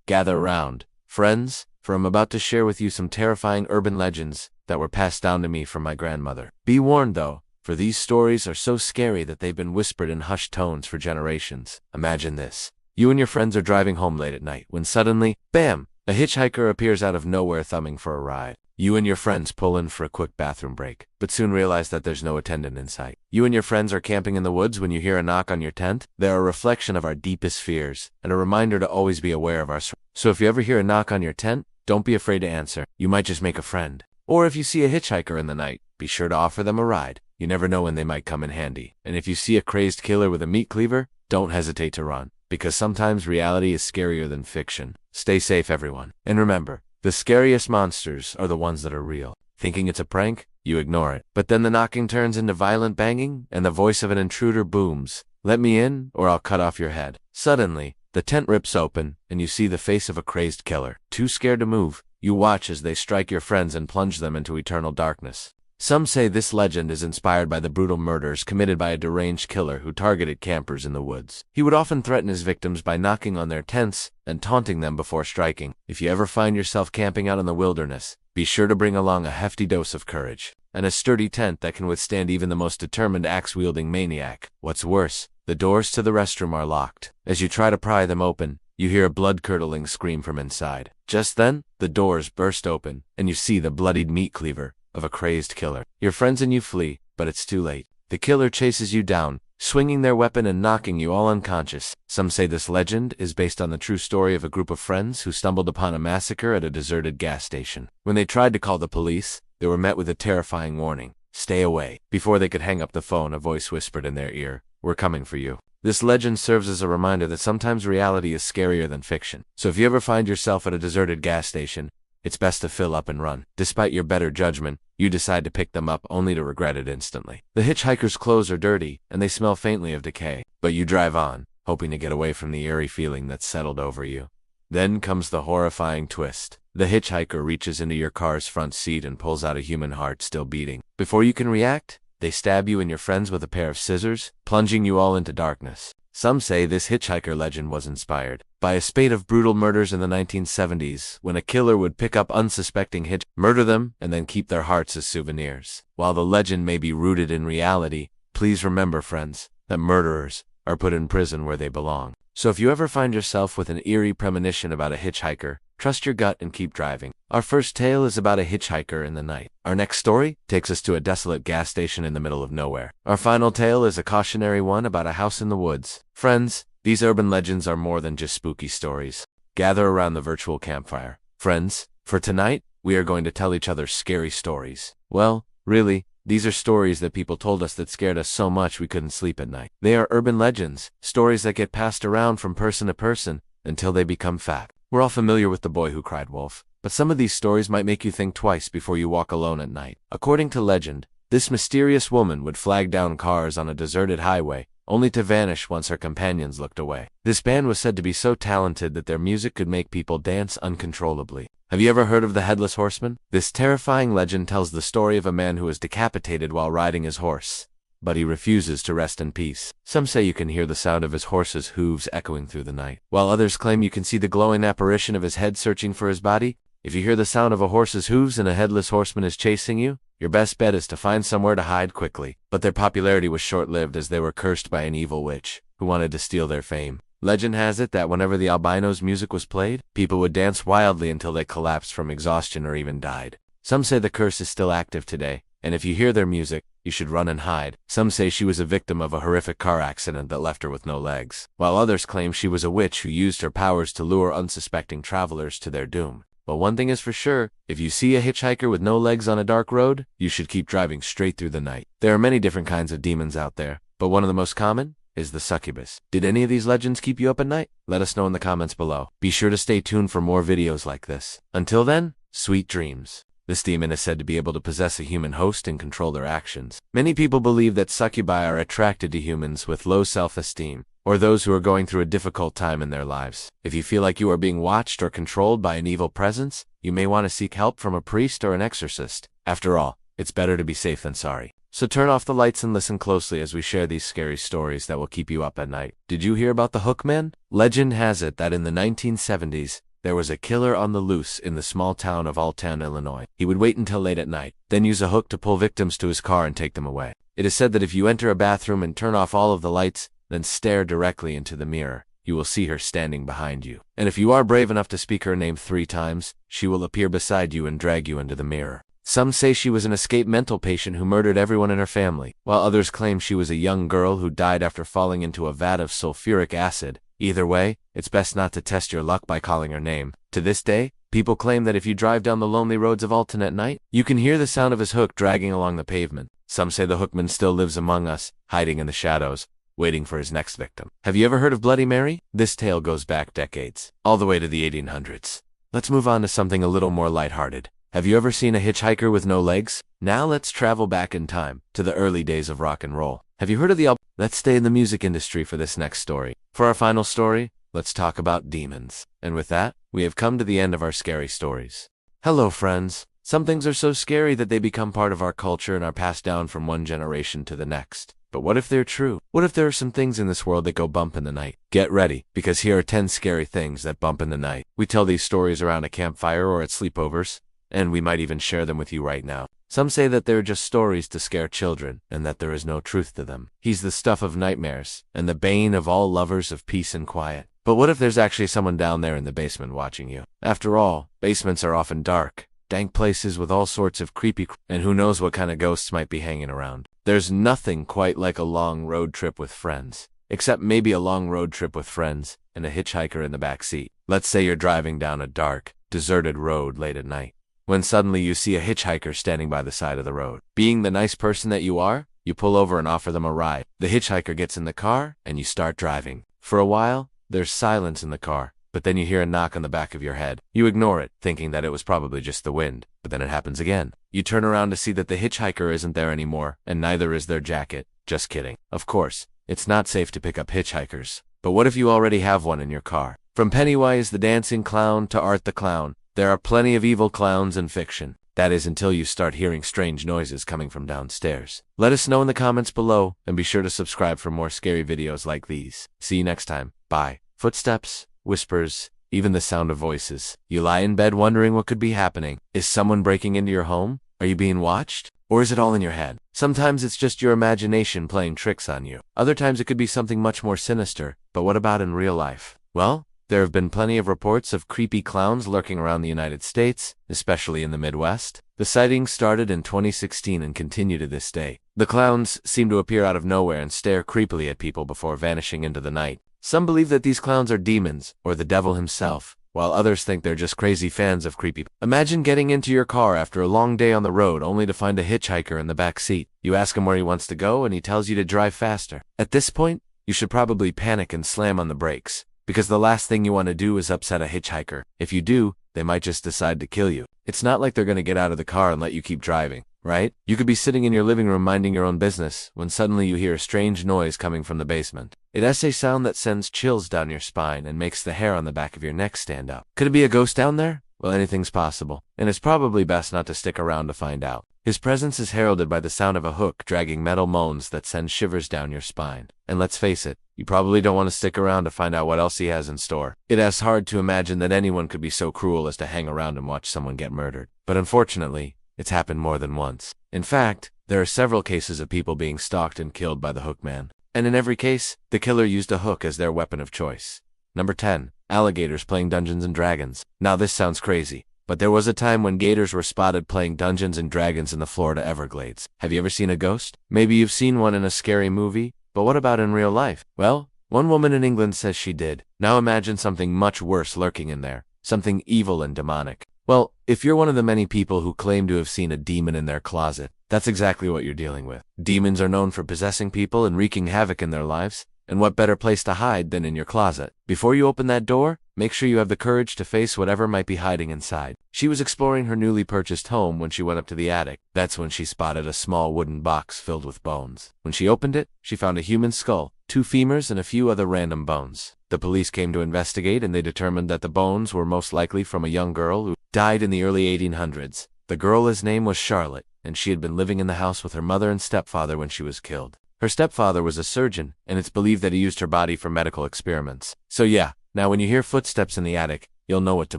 Gather around, friends, for I'm about to share with you some terrifying urban legends that were passed down to me from my grandmother. Be warned though, for these stories are so scary that they've been whispered in hushed tones for generations. Imagine this. You and your friends are driving home late at night when suddenly, bam, a hitchhiker appears out of nowhere thumbing for a ride. You and your friends pull in for a quick bathroom break, but soon realize that there's no attendant in sight. You and your friends are camping in the woods when you hear a knock on your tent. They're a reflection of our deepest fears, and a reminder to always be aware of our surroundings. So if you ever hear a knock on your tent, don't be afraid to answer. You might just make a friend. Or if you see a hitchhiker in the night, be sure to offer them a ride. You never know when they might come in handy. And if you see a crazed killer with a meat cleaver, don't hesitate to run, because sometimes reality is scarier than fiction. Stay safe, everyone. And remember, the scariest monsters are the ones that are real. Thinking it's a prank, you ignore it. But then the knocking turns into violent banging, and the voice of an intruder booms. Let me in, or I'll cut off your head. Suddenly, the tent rips open, and you see the face of a crazed killer. Too scared to move, you watch as they strike your friends and plunge them into eternal darkness. Some say this legend is inspired by the brutal murders committed by a deranged killer who targeted campers in the woods. He would often threaten his victims by knocking on their tents and taunting them before striking. If you ever find yourself camping out in the wilderness, be sure to bring along a hefty dose of courage and a sturdy tent that can withstand even the most determined axe-wielding maniac. What's worse, the doors to the restroom are locked. As you try to pry them open, you hear a blood-curdling scream from inside. Just then, the doors burst open, and you see the bloodied meat cleaver of a crazed killer. Your friends and you flee, but it's too late. The killer chases you down, swinging their weapon and knocking you all unconscious. Some say this legend is based on the true story of a group of friends who stumbled upon a massacre at a deserted gas station. When they tried to call the police, they were met with a terrifying warning: stay away. Before they could hang up the phone, a voice whispered in their ear, "We're coming for you." This legend serves as a reminder that sometimes reality is scarier than fiction. So if you ever find yourself at a deserted gas station, it's best to fill up and run. Despite your better judgment, you decide to pick them up only to regret it instantly. The hitchhiker's clothes are dirty, and they smell faintly of decay. But you drive on, hoping to get away from the eerie feeling that's settled over you. Then comes the horrifying twist. The hitchhiker reaches into your car's front seat and pulls out a human heart still beating. Before you can react, they stab you and your friends with a pair of scissors, plunging you all into darkness. Some say this hitchhiker legend was inspired by a spate of brutal murders in the 1970s, when a killer would pick up unsuspecting murder them, and then keep their hearts as souvenirs. While the legend may be rooted in reality, please remember, friends, that murderers are put in prison where they belong. So if you ever find yourself with an eerie premonition about a hitchhiker, trust your gut and keep driving. Our first tale is about a hitchhiker in the night. Our next story takes us to a desolate gas station in the middle of nowhere. Our final tale is a cautionary one about a house in the woods. Friends, these urban legends are more than just spooky stories. Gather around the virtual campfire. Friends, for tonight, we are going to tell each other scary stories. Well, really, these are stories that people told us that scared us so much we couldn't sleep at night. They are urban legends, stories that get passed around from person to person until they become fact. We're all familiar with the boy who cried wolf, but some of these stories might make you think twice before you walk alone at night. According to legend, this mysterious woman would flag down cars on a deserted highway, only to vanish once her companions looked away. This band was said to be so talented that their music could make people dance uncontrollably. Have you ever heard of the Headless Horseman? This terrifying legend tells the story of a man who was decapitated while riding his horse, but he refuses to rest in peace. Some say you can hear the sound of his horse's hooves echoing through the night, while others claim you can see the glowing apparition of his head searching for his body. If you hear the sound of a horse's hooves and a headless horseman is chasing you, your best bet is to find somewhere to hide quickly. But their popularity was short-lived, as they were cursed by an evil witch who wanted to steal their fame. Legend has it that whenever the albino's music was played, people would dance wildly until they collapsed from exhaustion or even died. Some say the curse is still active today, and if you hear their music, you should run and hide. Some say she was a victim of a horrific car accident that left her with no legs, while others claim she was a witch who used her powers to lure unsuspecting travelers to their doom. But one thing is for sure, if you see a hitchhiker with no legs on a dark road, you should keep driving straight through the night. There are many different kinds of demons out there, but one of the most common is the succubus. Did any of these legends keep you up at night? Let us know in the comments below. Be sure to stay tuned for more videos like this. Until then, sweet dreams. This demon is said to be able to possess a human host and control their actions. Many people believe that succubi are attracted to humans with low self-esteem, or those who are going through a difficult time in their lives. If you feel like you are being watched or controlled by an evil presence, you may want to seek help from a priest or an exorcist. After all, it's better to be safe than sorry. So turn off the lights and listen closely as we share these scary stories that will keep you up at night. Did you hear about the Hookman? Legend has it that in the 1970s, There was a killer on the loose in the small town of Alton, Illinois. He would wait until late at night, then use a hook to pull victims to his car and take them away. It is said that if you enter a bathroom and turn off all of the lights, then stare directly into the mirror, you will see her standing behind you. And if you are brave enough to speak her name 3 times, she will appear beside you and drag you into the mirror. Some say she was an escaped mental patient who murdered everyone in her family, while others claim she was a young girl who died after falling into a vat of sulfuric acid. Either way, it's best not to test your luck by calling her name. To this day, people claim that if you drive down the lonely roads of Alton at night, you can hear the sound of his hook dragging along the pavement. Some say the hookman still lives among us, hiding in the shadows, waiting for his next victim. Have you ever heard of Bloody Mary? This tale goes back decades, all the way to the 1800s. Let's move on to something a little more lighthearted. Have you ever seen a hitchhiker with no legs? Now let's travel back in time, to the early days of rock and roll. Have you heard of the album? Let's stay in the music industry for this next story. For our final story, let's talk about demons. And with that, we have come to the end of our scary stories. Hello friends. Some things are so scary that they become part of our culture and are passed down from one generation to the next. But what if they're true? What if there are some things in this world that go bump in the night? Get ready, because here are 10 scary things that bump in the night. We tell these stories around a campfire or at sleepovers, and we might even share them with you right now. Some say that they're just stories to scare children, and that there is no truth to them. He's the stuff of nightmares, and the bane of all lovers of peace and quiet. But what if there's actually someone down there in the basement watching you? After all, basements are often dark, dank places with all sorts of creepy and who knows what kind of ghosts might be hanging around. There's nothing quite like a long road trip with friends. Except maybe a long road trip with friends and a hitchhiker in the back seat. Let's say you're driving down a dark, deserted road late at night, when suddenly you see a hitchhiker standing by the side of the road. Being the nice person that you are, you pull over and offer them a ride. The hitchhiker gets in the car, and you start driving. For a while, there's silence in the car, but then you hear a knock on the back of your head. You ignore it, thinking that it was probably just the wind, but then it happens again. You turn around to see that the hitchhiker isn't there anymore, and neither is their jacket. Just kidding. Of course, it's not safe to pick up hitchhikers. But what if you already have one in your car? From Pennywise the dancing clown to Art the clown, there are plenty of evil clowns in fiction. That is until you start hearing strange noises coming from downstairs. Let us know in the comments below, and be sure to subscribe for more scary videos like these. See you next time. Bye. Footsteps, whispers, even the sound of voices. You lie in bed wondering what could be happening. Is someone breaking into your home? Are you being watched? Or is it all in your head? Sometimes it's just your imagination playing tricks on you. Other times it could be something much more sinister. But what about in real life? Well, there have been plenty of reports of creepy clowns lurking around the United States, especially in the Midwest. The sightings started in 2016 and continue to this day. The clowns seem to appear out of nowhere and stare creepily at people before vanishing into the night. Some believe that these clowns are demons, or the devil himself, while others think they're just crazy fans of creepy. Imagine getting into your car after a long day on the road only to find a hitchhiker in the back seat. You ask him where he wants to go and he tells you to drive faster. At this point, you should probably panic and slam on the brakes, because the last thing you want to do is upset a hitchhiker. If you do, they might just decide to kill you. It's not like they're going to get out of the car and let you keep driving, right? You could be sitting in your living room minding your own business when suddenly you hear a strange noise coming from the basement. It has a sound that sends chills down your spine and makes the hair on the back of your neck stand up. Could it be a ghost down there? Well, anything's possible, and it's probably best not to stick around to find out. His presence is heralded by the sound of a hook dragging metal moans that send shivers down your spine. And let's face it, you probably don't want to stick around to find out what else he has in store. It is hard to imagine that anyone could be so cruel as to hang around and watch someone get murdered. But unfortunately, it's happened more than once. In fact, there are several cases of people being stalked and killed by the hookman. And in every case, the killer used a hook as their weapon of choice. Number 10. Alligators playing Dungeons and Dragons. Now this sounds crazy, but there was a time when gators were spotted playing Dungeons and Dragons in the Florida Everglades. Have you ever seen a ghost? Maybe you've seen one in a scary movie, but what about in real life? Well, one woman in England says she did. Now imagine something much worse lurking in there, something evil and demonic. Well, if you're one of the many people who claim to have seen a demon in their closet, that's exactly what you're dealing with. Demons are known for possessing people and wreaking havoc in their lives, and what better place to hide than in your closet? Before you open that door, make sure you have the courage to face whatever might be hiding inside. She was exploring her newly purchased home when she went up to the attic. That's when she spotted a small wooden box filled with bones. When she opened it, she found a human skull, 2 femurs, and a few other random bones. The police came to investigate, and they determined that the bones were most likely from a young girl who died in the early 1800s. The girl's name was Charlotte, and she had been living in the house with her mother and stepfather when she was killed. Her stepfather was a surgeon, and it's believed that he used her body for medical experiments. So yeah, now when you hear footsteps in the attic, you'll know what to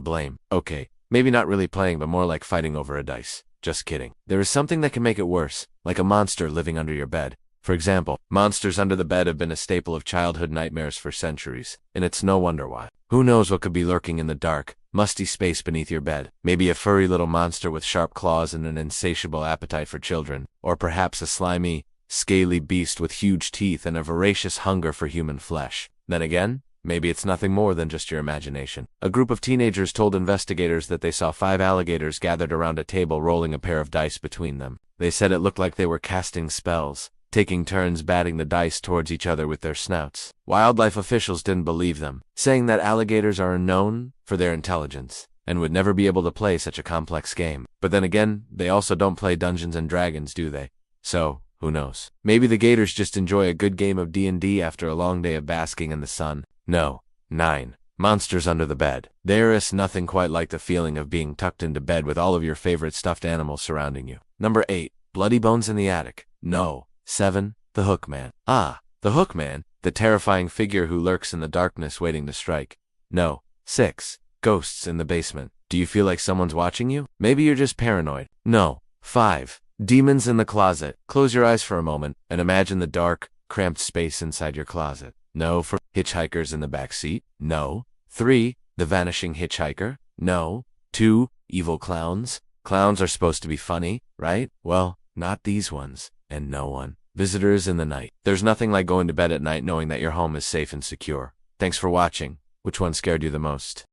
blame. Okay, maybe not really playing, but more like fighting over a dice. Just kidding. There is something that can make it worse, like a monster living under your bed. For example, monsters under the bed have been a staple of childhood nightmares for centuries, and it's no wonder why. Who knows what could be lurking in the dark, musty space beneath your bed? Maybe a furry little monster with sharp claws and an insatiable appetite for children, or perhaps a slimy, scaly beast with huge teeth and a voracious hunger for human flesh. Then again, maybe it's nothing more than just your imagination. A group of teenagers told investigators that they saw 5 alligators gathered around a table rolling a pair of dice between them. They said it looked like they were casting spells, taking turns batting the dice towards each other with their snouts. Wildlife officials didn't believe them, saying that alligators are known for their intelligence and would never be able to play such a complex game. But then again, they also don't play Dungeons and Dragons, do they? So, who knows? Maybe the gators just enjoy a good game of D&D after a long day of basking in the sun. No. 9. Monsters under the bed. There is nothing quite like the feeling of being tucked into bed with all of your favorite stuffed animals surrounding you. Number 8. Bloody bones in the attic. No. 7. The Hookman. Ah, the Hookman, the terrifying figure who lurks in the darkness waiting to strike. No. 6. Ghosts in the basement. Do you feel like someone's watching you? Maybe you're just paranoid. No. 5. Demons in the closet. Close your eyes for a moment and imagine the dark, cramped space inside your closet. No. 4. Hitchhikers in the back seat. No. 3. The vanishing hitchhiker. No. 2. Evil clowns. Clowns are supposed to be funny, right? Well, not these ones. And no one. Visitors in the night. There's nothing like going to bed at night knowing that your home is safe and secure. Thanks for watching. Which one scared you the most?